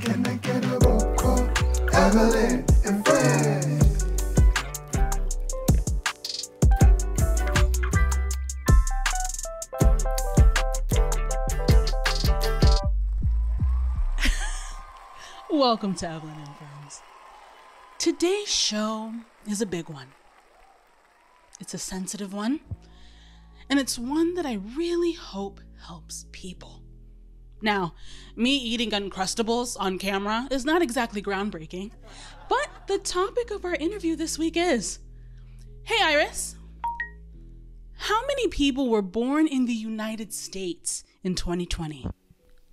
Can I get a roll call? Evelyn and friends. Welcome to Evelyn and Friends. Today's show is a big one. It's a sensitive one, and it's one that I really hope helps people. Now, me eating Uncrustables on camera is not exactly groundbreaking, but the topic of our interview this week is, hey Iris, how many people were born in the United States in 2020?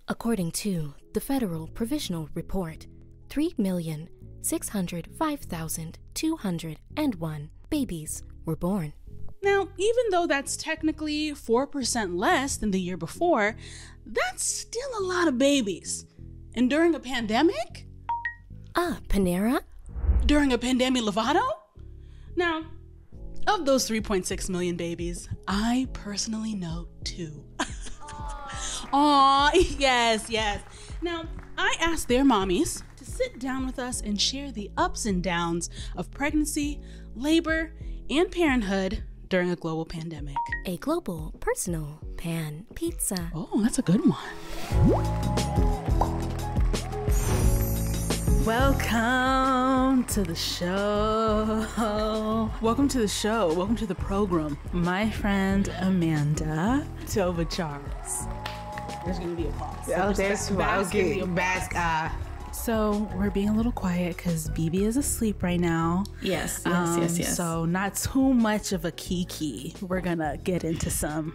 According to the Federal Provisional Report, 3,605,201 babies were born. Now, even though that's technically 4% less than the year before, that's still a lot of babies. And during a pandemic? Panera? During a pandemic Lovato? Now, of those 3.6 million babies, I personally know 2. Aw, yes. Now, I asked their mommies to sit down with us and share the ups and downs of pregnancy, labor, and parenthood during a global pandemic. A global personal pan pizza. Oh, that's a good one. Welcome to the show. Welcome to the show. Welcome to the program. My friend Amanda, Tova Charles. There's going to be applause. Oh, there's bask. So we're being a little quiet because BB is asleep right now. Yes. So not too much of a kiki. We're gonna get into some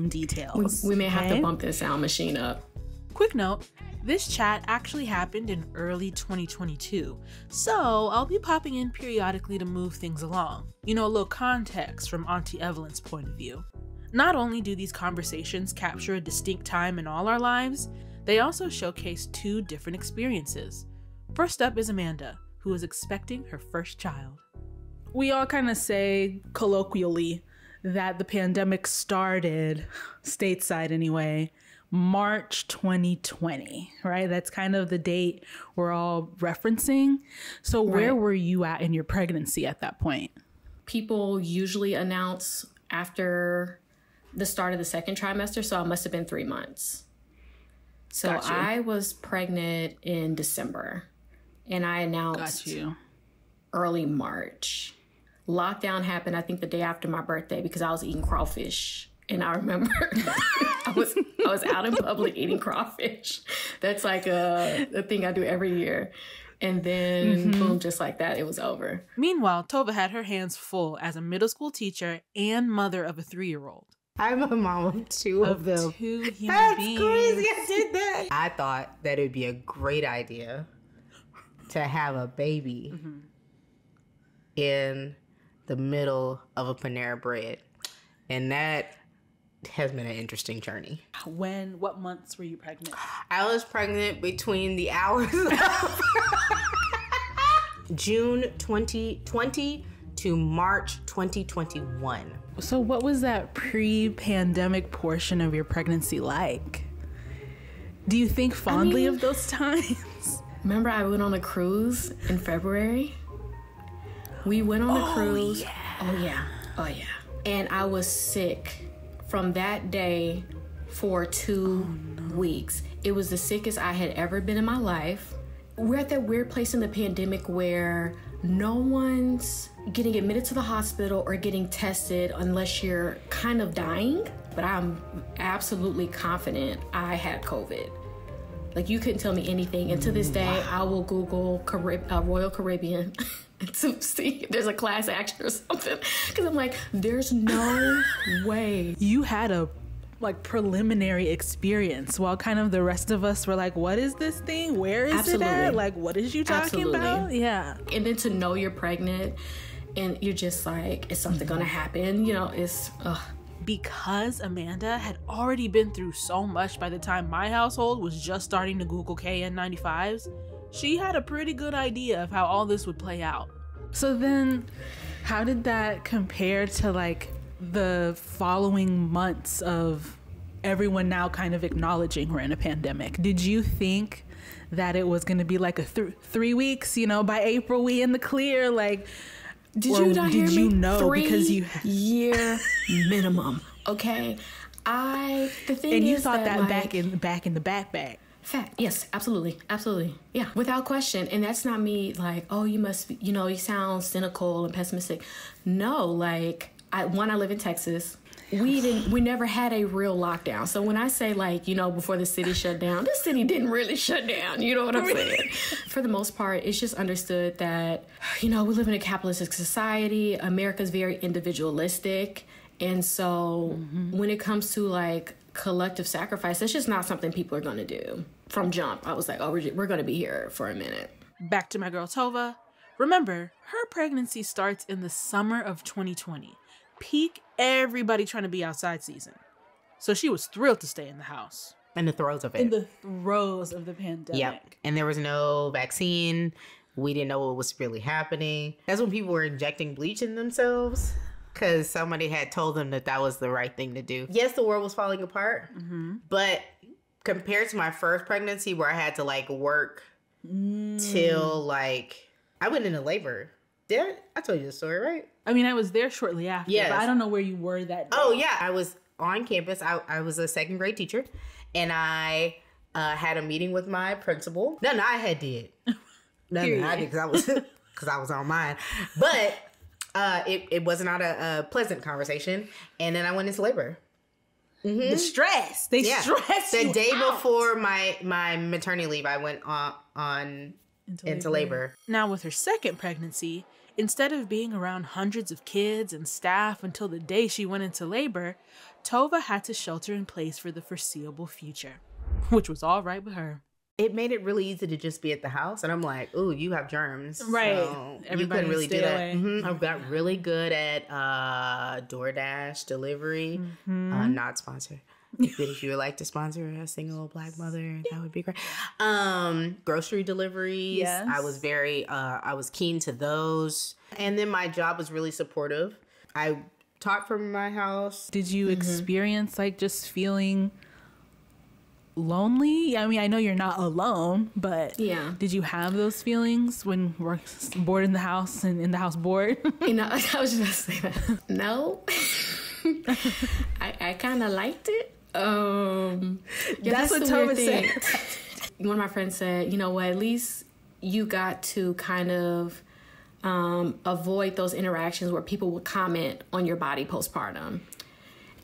details. We may have to bump this sound machine up. Quick note, this chat actually happened in early 2022, so I'll be popping in periodically to move things along. You know, a little context from Auntie Evelyn's point of view. Not only do these conversations capture a distinct time in all our lives, they also showcase 2 different experiences. First up is Amanda, who is expecting her first child. We all kind of say colloquially that the pandemic started, stateside anyway, March 2020, right? That's kind of the date we're all referencing. So where were you at in your pregnancy at that point? People usually announce after the start of the second trimester, so I must have been 3 months. So I was pregnant in December, and I announced early March. Lockdown happened, I think, the day after my birthday because I was eating crawfish. And I remember I was out in public eating crawfish. That's like a thing I do every year. And then, boom, just like that, it was over. Meanwhile, Tova had her hands full as a middle school teacher and mother of a 3-year-old. I'm a mom of 2 of them. 2 human That's beings. crazy. I did that. I thought that it would be a great idea to have a baby in the middle of a Panera Bread. And that has been an interesting journey. What months were you pregnant? I was pregnant between the hours of June 2020 to March 2021. So what was that pre-pandemic portion of your pregnancy like? Do you think fondly of those times? Remember I went on a cruise in February? We went on a cruise. Yeah. Oh yeah. And I was sick from that day for 2 weeks. It was the sickest I had ever been in my life. We're at that weird place in the pandemic where no one's getting admitted to the hospital or getting tested unless you're kind of dying. But I'm absolutely confident I had COVID. Like, you couldn't tell me anything. And to this day, I will Google Royal Caribbean to see if there's a class action or something. Because I'm like, there's no way. You had a preliminary experience while kind of the rest of us were like, what is this thing? Where is it at? Like, what is you talking about? Yeah. And then to know you're pregnant and you're just like, is something gonna happen? You know, it's, Because Amanda had already been through so much by the time my household was just starting to Google KN95s, she had a pretty good idea of how all this would play out. So then how did that compare to the following months of everyone now kind of acknowledging we're in a pandemic? Did you think that it was going to be like a 3 weeks, you know, by April we in the clear, like, did you not hear me? Did you know? 3 because you year minimum. Okay. The thing and is you thought that, like, back in the backpack. Fact. Yes, absolutely. Absolutely. Yeah, without question. And that's not me like, oh, you must be, you know, you sound cynical and pessimistic. No, like, I live in Texas. We never had a real lockdown. So when I say, like, you know, before the city shut down, the city didn't really shut down. You know what I'm saying? For the most part, it's just understood that, you know, we live in a capitalistic society. America's very individualistic. And so when it comes to, like, collective sacrifice, that's just not something people are going to do. From jump, I was like, oh, we're going to be here for a minute. Back to my girl Tova. Remember, her pregnancy starts in the summer of 2020. Peak everybody trying to be outside season. So she was thrilled to stay in the house. In the throes of it. In the throes of the pandemic. Yep. And there was no vaccine. We didn't know what was really happening. That's when people were injecting bleach in themselves because somebody had told them that was the right thing to do. Yes, the world was falling apart, but compared to my first pregnancy where I had to, like, work till, like, I went into labor. I told you the story, right? I mean, I was there shortly after, Yes. but I don't know where you were that day. Oh, yeah. I was on campus. I was a second grade teacher, and I had a meeting with my principal. Nothing I had did. Nothing I did because I was on mine. But it was not a pleasant conversation. And then I went into labor. The stress. They stress you The day out. before my maternity leave, I went on into labor. Now with her second pregnancy, instead of being around hundreds of kids and staff until the day she went into labor, Tova had to shelter in place for the foreseeable future, which was all right with her. It made it really easy to just be at the house. And I'm like, ooh, you have germs. Right. So Everybody you couldn't really stay do that. away. I got really good at DoorDash delivery. Not sponsored. But if you would like to sponsor a single Black mother, that would be great. Grocery deliveries. Yes. I was I was keen to those. And then my job was really supportive. I taught from my house. Did you experience, like, just feeling lonely? I mean, I know you're not alone, but Yeah. did you have those feelings when we're bored in the house and in the house bored? You know, I was just going to say that. No. I kind of liked it. That's what the Tova weird thing. said. One of my friends said, you know what, at least you got to kind of avoid those interactions where people would comment on your body postpartum.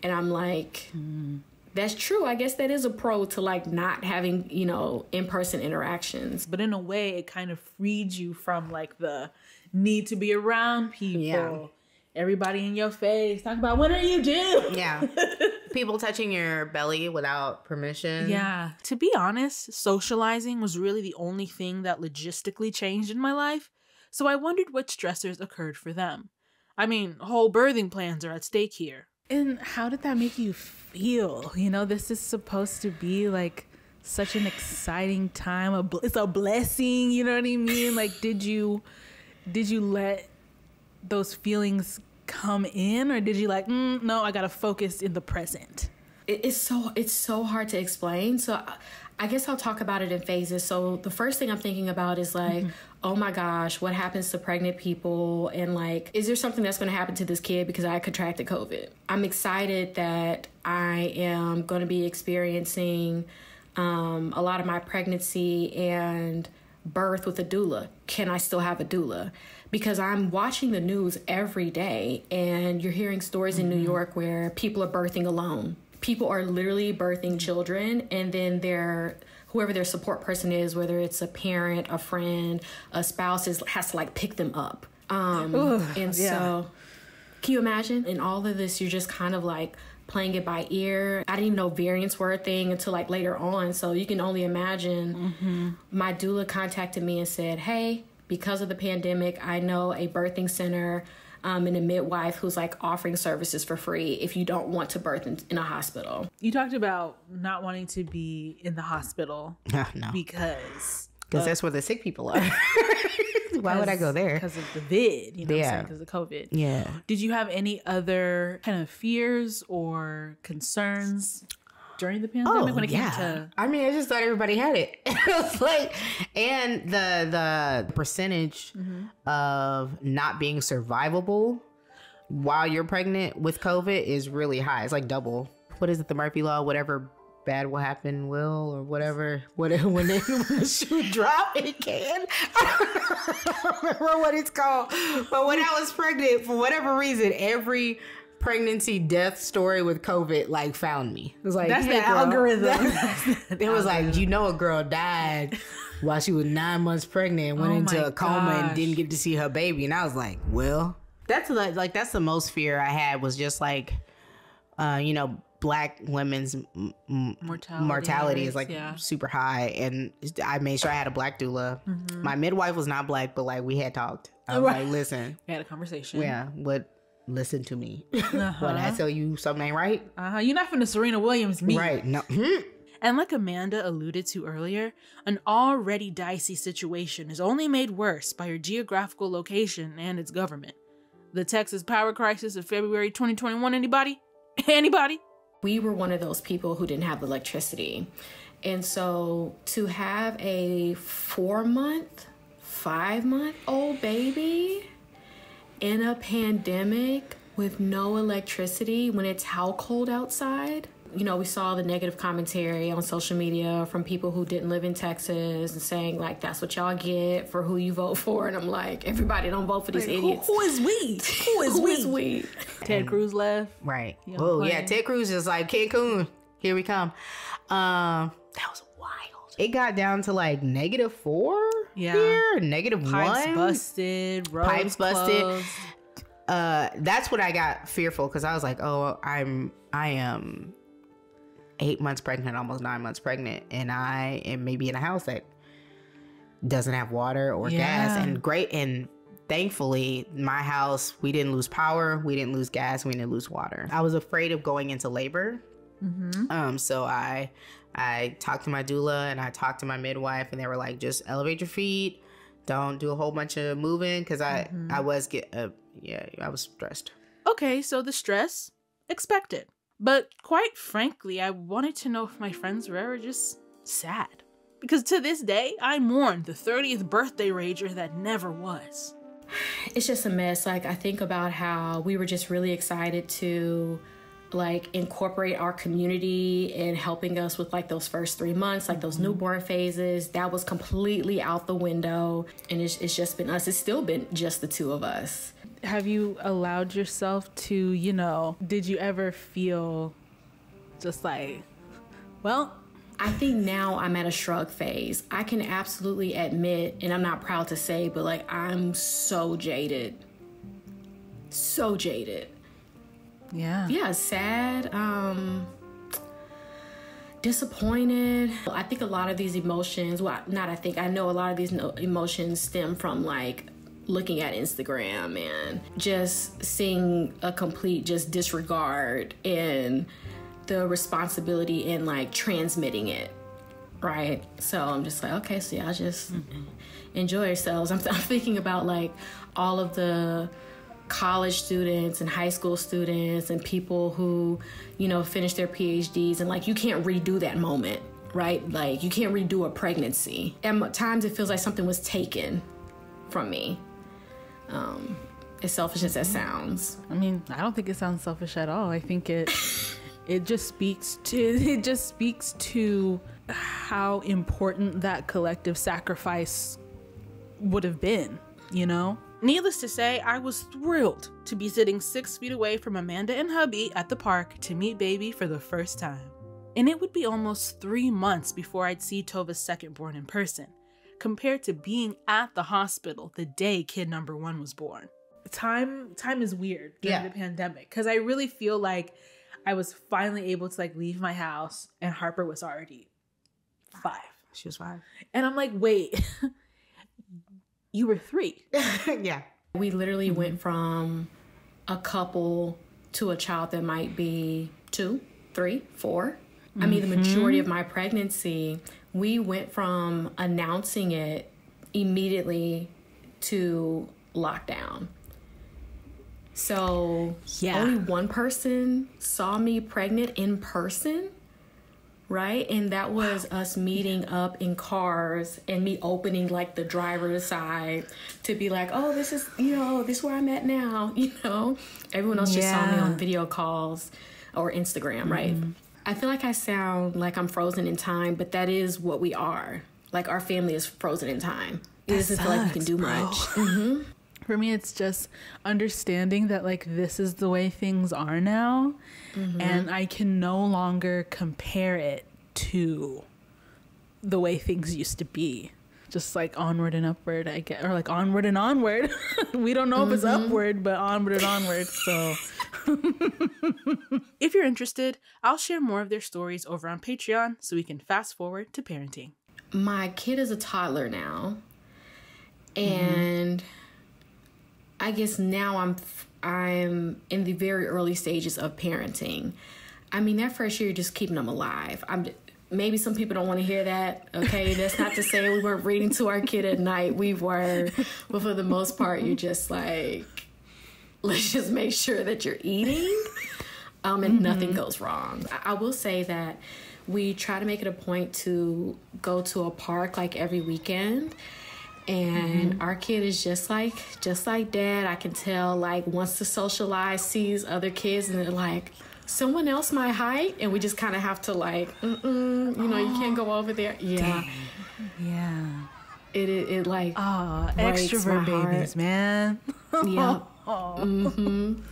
And I'm like, that's true. I guess that is a pro to, like, not having, you know, in-person interactions. But in a way, it kind of freed you from, like, the need to be around people. Yeah. Everybody in your face. Talk about, what are you doing? Yeah. People touching your belly without permission. Yeah. To be honest, socializing was really the only thing that logistically changed in my life. So I wondered what stressors occurred for them. I mean, whole birthing plans are at stake here. And how did that make you feel? You know, this is supposed to be, like, such an exciting time. It's a blessing, you know what I mean? Like, did you let those feelings come in, or did you like, no, I gotta focus in the present? It's so hard to explain. So I guess I'll talk about it in phases. So the first thing I'm thinking about is like, oh my gosh, what happens to pregnant people? And like, is there something that's going to happen to this kid because I contracted COVID? I'm excited that I am going to be experiencing a lot of my pregnancy and birth with a doula. Can I still have a doula? Because I'm watching the news every day and you're hearing stories in New York where people are birthing alone. People are literally birthing children, and then whoever their support person is, whether it's a parent, a friend, a spouse, has to like pick them up. So can you imagine? In all of this, you're just kind of like playing it by ear. I didn't even know variants were a thing until like later on. So you can only imagine. My doula contacted me and said, hey, because of the pandemic, I know a birthing center and a midwife who's like offering services for free if you don't want to birth in a hospital. You talked about not wanting to be in the hospital No. because that's where the sick people are. Why would I go there? Because of the vid, you know, Yeah. because of COVID. Yeah. Did you have any other kind of fears or concerns? during the pandemic when it came to... I mean, I just thought everybody had it. It was like, and the percentage of not being survivable while you're pregnant with COVID is really high. It's like double. What is it? The Murphy Law, whatever bad will happen will, or whatever. When the shoe drop, it can. I don't remember what it's called. But when I was pregnant, for whatever reason, every pregnancy death story with COVID like found me. It was like, that's hey, the girl. algorithm. It was like, you know, a girl died while she was 9 months pregnant and went into a coma and didn't get to see her baby. And I was like, well, that's like that's the most fear I had, was just like, you know, Black women's mortality is like super high, and I made sure I had a Black doula. My midwife was not Black, but like we had talked. I was like, listen, we had a conversation. Yeah, but listen to me. When I tell you something ain't right, you're not finna Serena Williams me, right? No. And like Amanda alluded to earlier, an already dicey situation is only made worse by your geographical location and its government. The Texas power crisis of February 2021. Anybody? We were one of those people who didn't have electricity. And so to have a 4-month, 5-month-old baby in a pandemic with no electricity when it's how cold outside. You know, we saw the negative commentary on social media from people who didn't live in Texas and saying, like, that's what y'all get for who you vote for. And I'm like, everybody don't vote for these idiots. Who is we? Who is we? Ted Cruz left. Right. Oh, yeah. Ted Cruz is like, Cancun, here we come. That was wild. It got down to like -4 here, -1. Pipes busted. Pipes busted. That's what I got fearful, because I was like, oh, I am 8 months pregnant, almost 9 months pregnant, and I am maybe in a house that doesn't have water or gas. And thankfully, my house, we didn't lose power, we didn't lose gas, we didn't lose water. I was afraid of going into labor. So I talked to my doula and I talked to my midwife, and they were like, just elevate your feet, don't do a whole bunch of moving, because I was stressed. Okay, so the stress, expected. But quite frankly, I wanted to know if my friends were ever just sad. Because to this day, I mourn the 30th birthday rager that never was. It's just a mess. Like, I think about how we were just really excited to like incorporate our community in helping us with like those first 3 months, like those newborn phases. That was completely out the window. And it's just been us. It's still been just the two of us. Have you allowed yourself to, you know, did you ever feel just like, well, I think now I'm at a shrug phase. I can absolutely admit, and I'm not proud to say, but like, I'm so jaded. So jaded. Yeah, sad, disappointed. I think a lot of these emotions, I know a lot of these emotions stem from like looking at Instagram and just seeing a complete just disregard in the responsibility in like transmitting it, right? So I'm just like, okay, so y'all just enjoy yourselves. I'm thinking about like all of the college students and high school students and people who, you know, finish their PhDs, and like you can't redo that moment, right? Like you can't redo a pregnancy. At times it feels like something was taken from me. As selfish as that sounds. I mean, I don't think it sounds selfish at all. I think it just speaks to how important that collective sacrifice would have been, you know? Needless to say, I was thrilled to be sitting 6 feet away from Amanda and hubby at the park to meet baby for the first time. And it would be almost 3 months before I'd see Tova's second born in person, compared to being at the hospital the day kid number 1 was born. Time is weird during the pandemic, because I really feel like I was finally able to like leave my house and Harper was already 5. She was 5. And I'm like, wait, you were 3. Yeah. We literally went from a couple to a child that might be 2, 3, 4. I mean, the majority of my pregnancy, we went from announcing it immediately to lockdown. So only one person saw me pregnant in person right? And that was us meeting up in cars and me opening like the driver's side to be like, oh, this is, this is where I'm at now, Everyone else just saw me on video calls or Instagram, right? I feel like I sound like I'm frozen in time, but that is what we are. Like, our family is frozen in time. It doesn't feel like we can do much. For me, it's just understanding that, like, this is the way things are now, and I can no longer compare it to the way things used to be. Just like onward and upward, I get, or like onward and onward. We don't know if it's upward, but onward and onward. So, if you're interested, I'll share more of their stories over on Patreon so we can fast forward to parenting. My kid is a toddler now, and I guess now I'm in the very early stages of parenting. I mean, that first year, just keeping them alive. Maybe some people don't want to hear that, okay? That's not to say we weren't reading to our kid at night. We were. But for the most part, you're just like, let's just make sure that you're eating and nothing goes wrong. I will say that we try to make it a point to go to a park like every weekend. And our kid is just like dad. I can tell, like, wants to socialize, sees other kids, and they're like, someone else my height, and we just kind of have to like, you can't go over there. Yeah. Yeah. It like, extrovert babies, man. Yeah.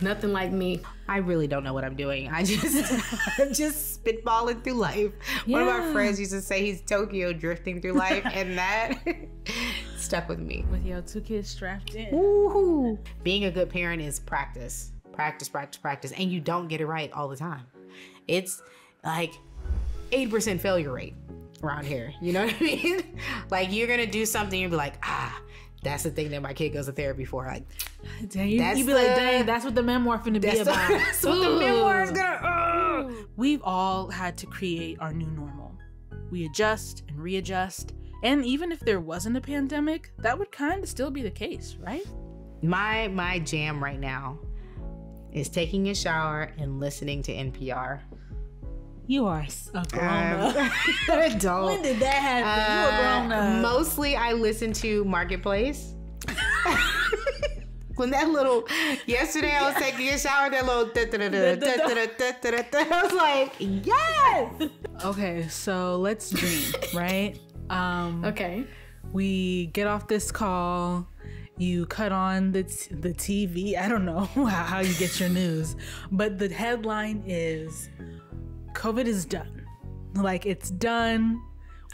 Nothing like me. I really don't know what I'm doing. I just spitballing through life. One of our friends used to say he's Tokyo drifting through life, and that stuck with me. With your 2 kids strapped in. Woohoo! Being a good parent is practice. Practice, and you don't get it right all the time. It's like 8% failure rate around here. You know what I mean? Like, you're gonna do something and be like, that's the thing that my kid goes to therapy for. Like, dang, you be like, dang, that's what the memoir finna be about. That's what the memoir is gonna. We've all had to create our new normal. We adjust and readjust, and even if there wasn't a pandemic, that would kind of still be the case, right? My jam right now is taking a shower and listening to NPR. You are a grown-up. Adult. When did that happen? You a grown-up. Mostly I listen to Marketplace. When that little, yesterday I was taking a shower, that little, I was like, yes! Okay, so let's dream, right? Okay. We get off this call. You cut on the TV. I don't know how you get your news, but the headline is COVID is done. Like, it's done.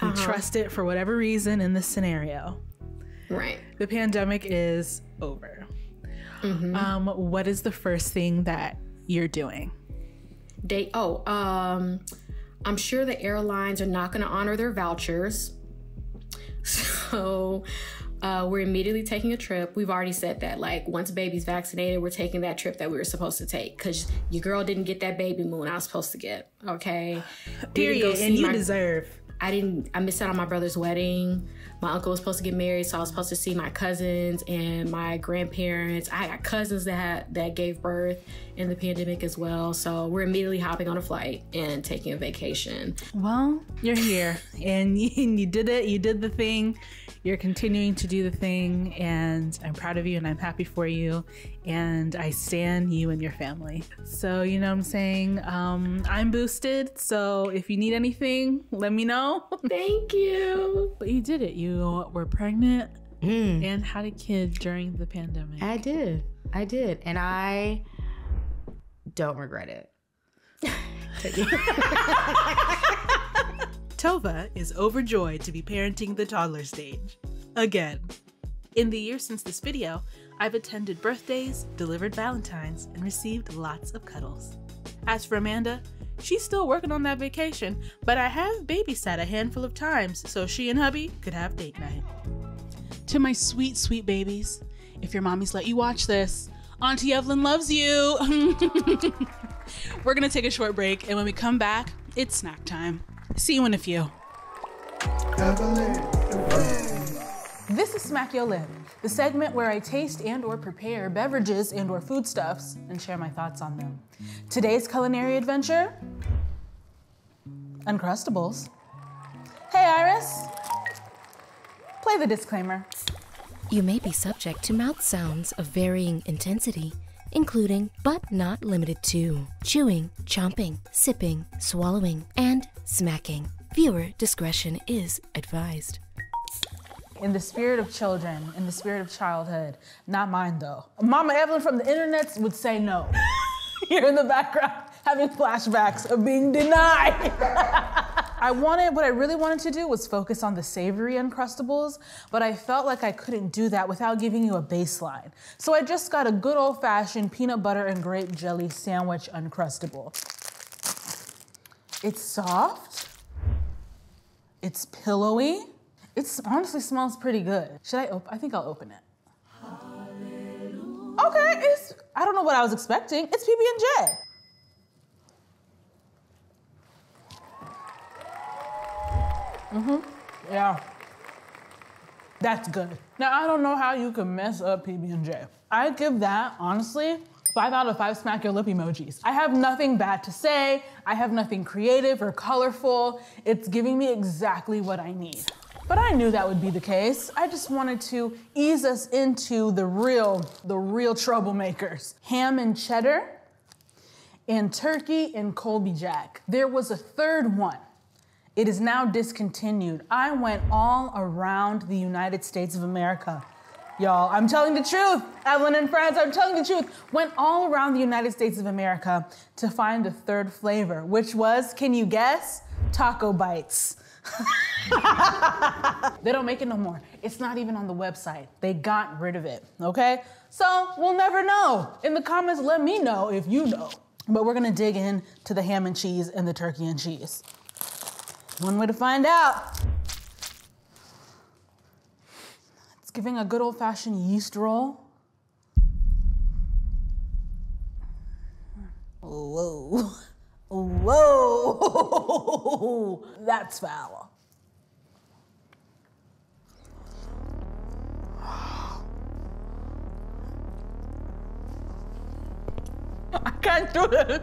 We trust it for whatever reason in this scenario. Right. The pandemic is over. What is the first thing that you're doing? I'm sure the airlines are not going to honor their vouchers. So we're immediately taking a trip. We've already said that, like, once baby's vaccinated, we're taking that trip that we were supposed to take, because your girl didn't get that baby moon I was supposed to get, okay? Period. And you deserve. I missed out on my brother's wedding. My uncle was supposed to get married, so I was supposed to see my cousins and my grandparents. I got cousins that gave birth in the pandemic as well. So we're immediately hopping on a flight and taking a vacation. Well, you're here and you did it. You did the thing. You're continuing to do the thing, and I'm proud of you and I'm happy for you, and I stand you and your family. So, you know what I'm saying? I'm boosted, so if you need anything, let me know. Thank you. But you did it. You were pregnant and had a kid during the pandemic. I did. And I don't regret it. Tova is overjoyed to be parenting the toddler stage. Again. In the years since this video, I've attended birthdays, delivered Valentines, and received lots of cuddles. As for Amanda, she's still working on that vacation, but I have babysat a handful of times so she and hubby could have date night. To my sweet, sweet babies, if your mommies let you watch this, Auntie Evelyn loves you. We're gonna take a short break, and when we come back, it's snack time. See you in a few. Evelyn and friends. This is Smack Your Lip, the segment where I taste and or prepare beverages and or foodstuffs and share my thoughts on them. Today's culinary adventure, Uncrustables. Hey, Iris. Play the disclaimer. You may be subject to mouth sounds of varying intensity, including, but not limited to, chewing, chomping, sipping, swallowing, and smacking. Viewer discretion is advised. In the spirit of children, in the spirit of childhood, not mine though. Mama Evelyn from the internet would say no. You're in the background having flashbacks of being denied. What I really wanted to do was focus on the savory Uncrustables, but I felt like I couldn't do that without giving you a baseline. So I just got a good old-fashioned peanut butter and grape jelly sandwich Uncrustable. It's soft, it's pillowy, it honestly smells pretty good. I think I'll open it. Okay, I don't know what I was expecting. It's PB&J. Yeah. That's good. Now, I don't know how you can mess up PB&J. I give that, honestly, 5 out of 5 smack your lip emojis. I have nothing bad to say. I have nothing creative or colorful. It's giving me exactly what I need. But I knew that would be the case. I just wanted to ease us into the real troublemakers. Ham and cheddar, and turkey and Colby Jack. There was a third one. It is now discontinued. I went all around the United States of America. Y'all, I'm telling the truth. Evelyn and friends, I'm telling the truth. Went all around the United States of America to find the third flavor, which was, can you guess? Taco Bites. They don't make it no more. It's not even on the website. They got rid of it, okay? So we'll never know. In the comments, let me know if you know. But we're gonna dig in to the ham and cheese and the turkey and cheese. One way to find out. It's giving a good old-fashioned yeast roll. Whoa. Whoa. That's foul. I can't do it.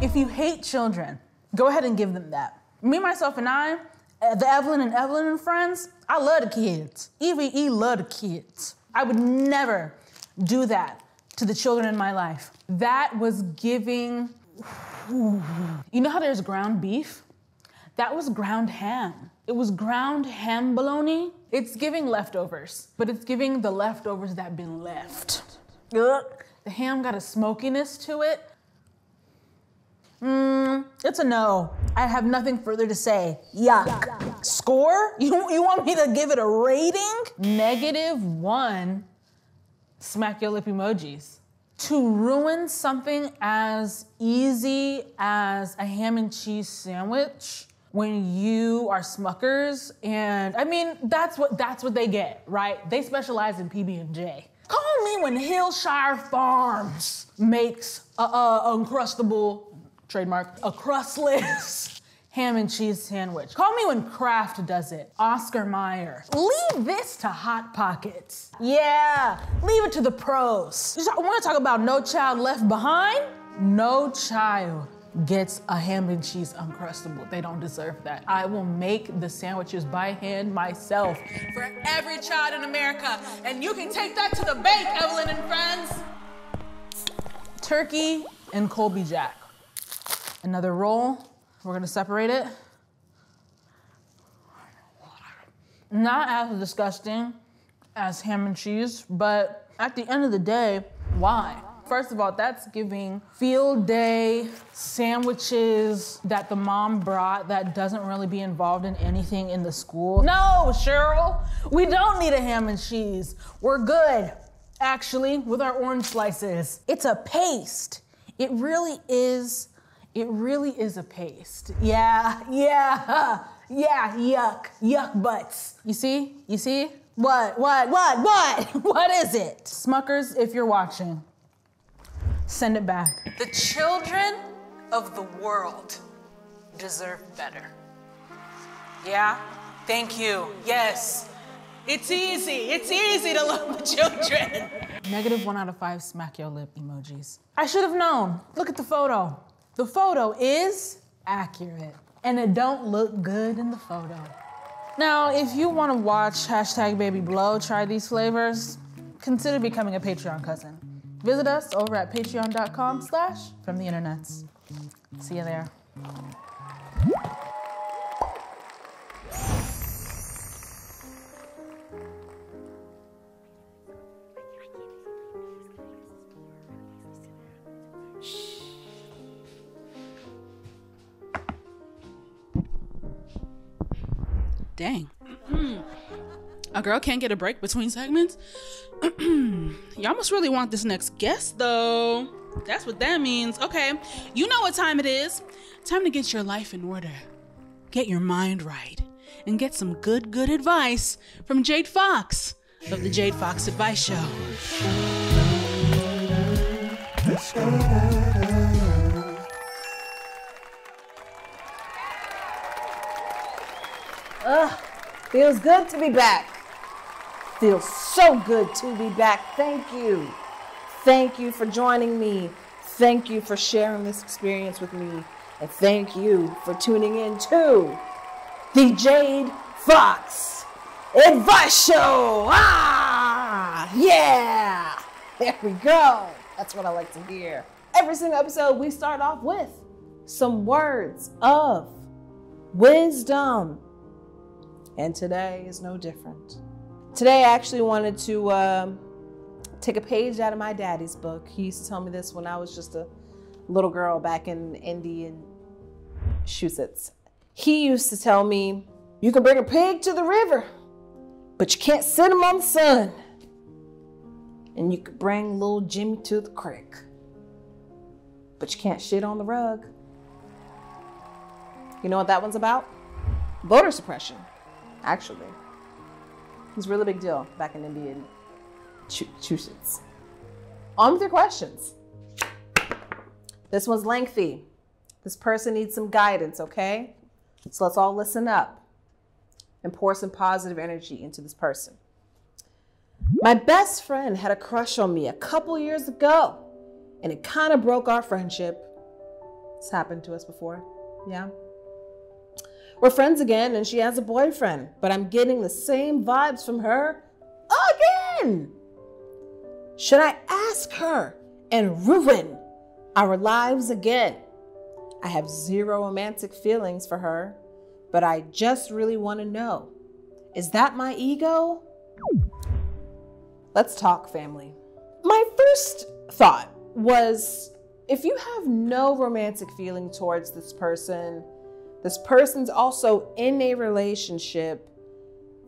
If you hate children, go ahead and give them that. Me, myself, and I, the Evelyn and friends, I love the kids. Evie love the kids. I would never do that to the children in my life. That was giving, you know how there's ground beef? That was ground ham. It was ground ham bologna. It's giving leftovers, but it's giving the leftovers that have been left. Ugh. The ham got a smokiness to it. It's a no. I have nothing further to say. Yuck. Score? You want me to give it a rating? -1 smack your lip emojis. To ruin something as easy as a ham and cheese sandwich when you are Smuckers, and I mean, that's what they get, right? They specialize in PB&J. Call me when Hillshire Farms makes a Uncrustable, trademark, a crustless ham and cheese sandwich. Call me when Kraft does it. Oscar Mayer. Leave this to Hot Pockets. Yeah, leave it to the pros. I wanna talk about No Child Left Behind? No child gets a ham and cheese Uncrustable. They don't deserve that. I will make the sandwiches by hand myself for every child in America, and you can take that to the bank, Evelyn and friends. Turkey and Colby Jack. Another roll. We're gonna separate it. Not as disgusting as ham and cheese, but at the end of the day, why? First of all, that's giving field day sandwiches that the mom brought that doesn't really be involved in anything in the school. No, Cheryl, we don't need a ham and cheese. We're good, actually, with our orange slices. It's a paste. It really is a paste. Yeah, yuck butts. You see? What? What is it? Smuckers, if you're watching, send it back. The children of the world deserve better. Yeah, thank you, yes. It's easy to love the children. -1 out of 5 smack your lip emojis. I should have known. Look at the photo. The photo is accurate. and it don't look good in the photo. Now, if you want to watch #BabyBlow try these flavors, consider becoming a Patreon cousin. Visit us over at patreon.com/fromtheinternets. See you there. Dang. A girl can't get a break between segments? Y'all must really want this next guest, though. That's what that means. Okay, you know what time it is. Time to get your life in order. Get your mind right. And get some good advice from Jade Fox of the Jade Fox Advice Show. Feels good to be back. Feels so good to be back. Thank you. Thank you for joining me. Thank you for sharing this experience with me. And thank you for tuning in to the Jade Fox Advice Show. Yeah. There we go. That's what I like to hear. Every single episode, we start off with some words of wisdom. And today is no different. Today I actually wanted to take a page out of my daddy's book. He used to tell me this when I was just a little girl back in Massachusetts. He used to tell me, you can bring a pig to the river, but you can't sit him on the sun. And you could bring little Jimmy to the creek, but you can't shit on the rug. You know what that one's about? Voter suppression. Actually, it was a really big deal back in Massachusetts. On with your questions. This one's lengthy. This person needs some guidance, okay? So let's all listen up and pour some positive energy into this person. My best friend had a crush on me a couple years ago, and it kind of broke our friendship. It's happened to us before, yeah? We're friends again, and she has a boyfriend, but I'm getting the same vibes from her again. Should I ask her and ruin our lives again? I have zero romantic feelings for her, but I just really want to know, is that my ego? Let's talk, family. My first thought was, if you have no romantic feeling towards this person's also in a relationship.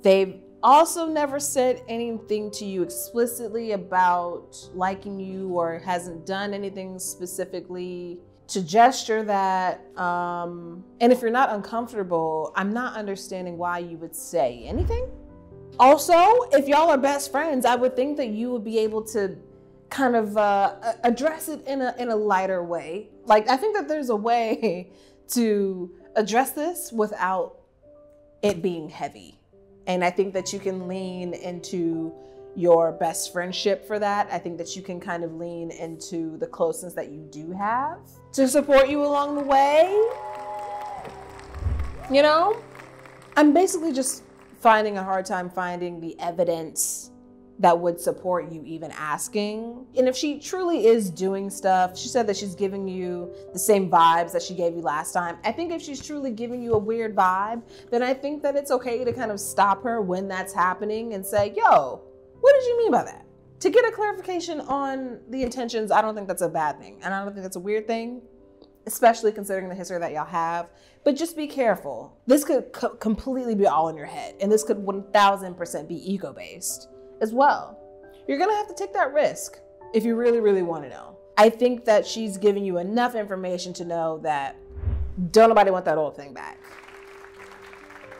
They've also never said anything to you explicitly about liking you or hasn't done anything specifically to gesture that. And if you're not uncomfortable, I'm not understanding why you would say anything. Also, if y'all are best friends, I would think that you would be able to kind of address it in a lighter way. Like, I think that there's a way to address this without it being heavy. And I think that you can lean into your best friendship for that. I think that you can kind of lean into the closeness that you do have to support you along the way. You know, I'm basically just finding a hard time finding the evidence that would support you even asking. And if she truly is doing stuff, she said that she's giving you the same vibes that she gave you last time. I think if she's truly giving you a weird vibe, then I think that it's okay to kind of stop her when that's happening and say, yo, what did you mean by that? To get a clarification on the intentions, I don't think that's a bad thing. And I don't think that's a weird thing, especially considering the history that y'all have. But just be careful. This could completely be all in your head. And this could 1000% be ego-based as well. You're gonna have to take that risk if you really, really want to know. I think that she's giving you enough information to know that don't nobody want that old thing back.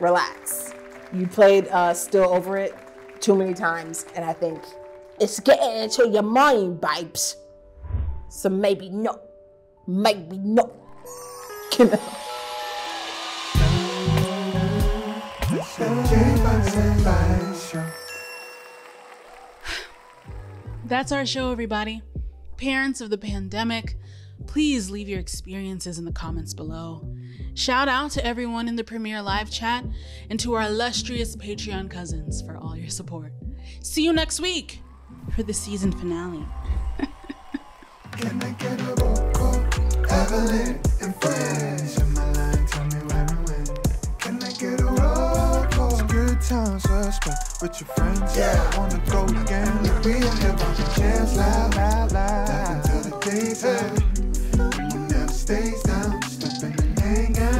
Relax. You played Still Over It too many times, and I think it's getting into your mind, babes. So maybe no. Maybe no. You know? That's our show, everybody. Parents of the pandemic, Please leave your experiences in the comments below. Shout out to everyone in the premiere live chat and to our illustrious Patreon cousins for all your support. See you next week for the season finale. Can I get a roll call? Evelyn and friends. Share my line, tell me where and when. Can I get a roll call? It's good times spent with your friends. Yeah, I wanna go again. If we are here, bumping chairs loud, loud, loud. Until the day's out. We never stays down. Step in and hang out.